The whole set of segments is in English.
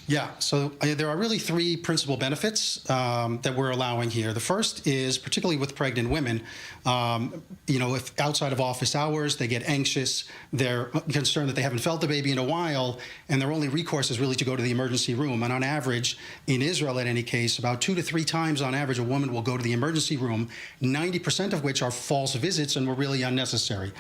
Yeah, so there are really three principal benefits that we're allowing here. The first is, particularly with pregnant women, if outside of office hours they get anxious, they're concerned that they haven't felt the baby in a while, and their only recourse is really to go to the emergency room. And on average, in Israel in any case, about 2 to 3 times on average a woman will go to the emergency room, 90% of which are false visits and were really unnecessary.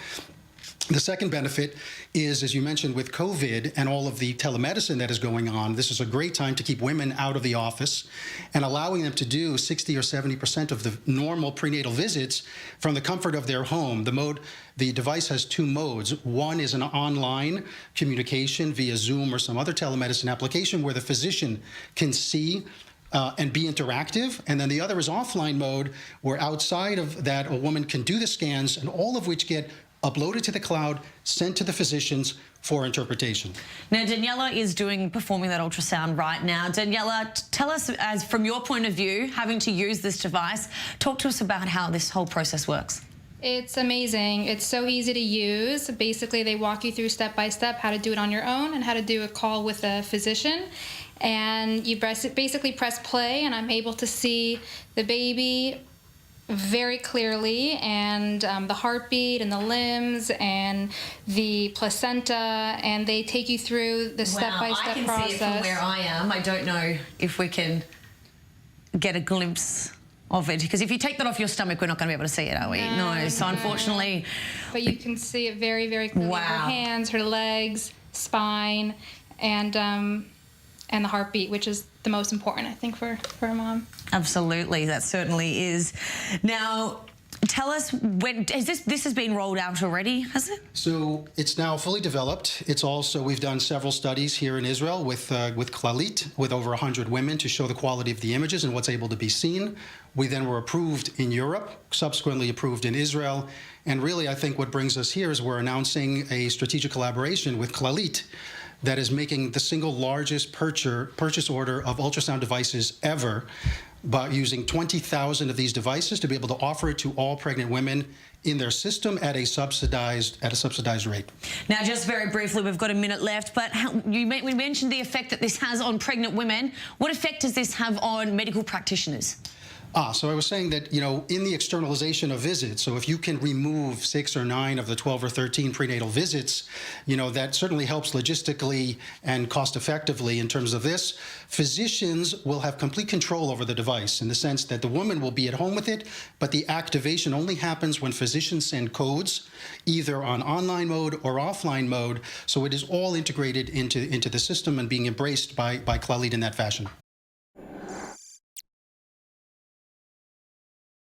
The second benefit is, as you mentioned, with COVID and all of the telemedicine that is going on, this is a great time to keep women out of the office and allowing them to do 60 or 70% of the normal prenatal visits from the comfort of their home. The device has 2 modes. One is an online communication via Zoom or some other telemedicine application where the physician can see and be interactive. And then the other is offline mode, where outside of that, a woman can do the scans, and all of which get uploaded to the cloud, sent to the physicians for interpretation. Now, Daniela is performing that ultrasound right now. Daniela, tell us, as from your point of view, having to use this device, talk to us about how this whole process works. It's amazing. It's so easy to use. Basically, they walk you through step by step how to do it on your own and how to do a call with a physician. And you basically press play, and I'm able to see the baby very clearly, and the heartbeat and the limbs and the placenta, and they take you through the step-by-step process. I can see it from where I am. I don't know if we can get a glimpse of it, because if you take that off your stomach, we're not going to be able to see it, are we? No. So unfortunately, but you can see it very, very clearly. Wow. Her hands, her legs, spine, and the heartbeat, which is the most important, I think, for a mom. Absolutely, that certainly is. Now, tell us, when this has been rolled out already, has it? So it's now fully developed. It's also, we've done several studies here in Israel with Clalit, with over 100 women, to show the quality of the images and what's able to be seen. We then were approved in Europe, subsequently approved in Israel. And really, I think what brings us here is we're announcing a strategic collaboration with Clalit that is making the single largest purchase order of ultrasound devices ever, by using 20,000 of these devices to be able to offer it to all pregnant women in their system at a subsidized rate. Now, just very briefly, we've got a minute left, but we mentioned the effect that this has on pregnant women. What effect does this have on medical practitioners? So I was saying that, in the externalization of visits, so if you can remove 6 or 9 of the 12 or 13 prenatal visits, that certainly helps logistically and cost effectively in terms of this. Physicians will have complete control over the device in the sense that the woman will be at home with it, but the activation only happens when physicians send codes, either on online mode or offline mode. So it is all integrated into the system and being embraced by Clalit in that fashion.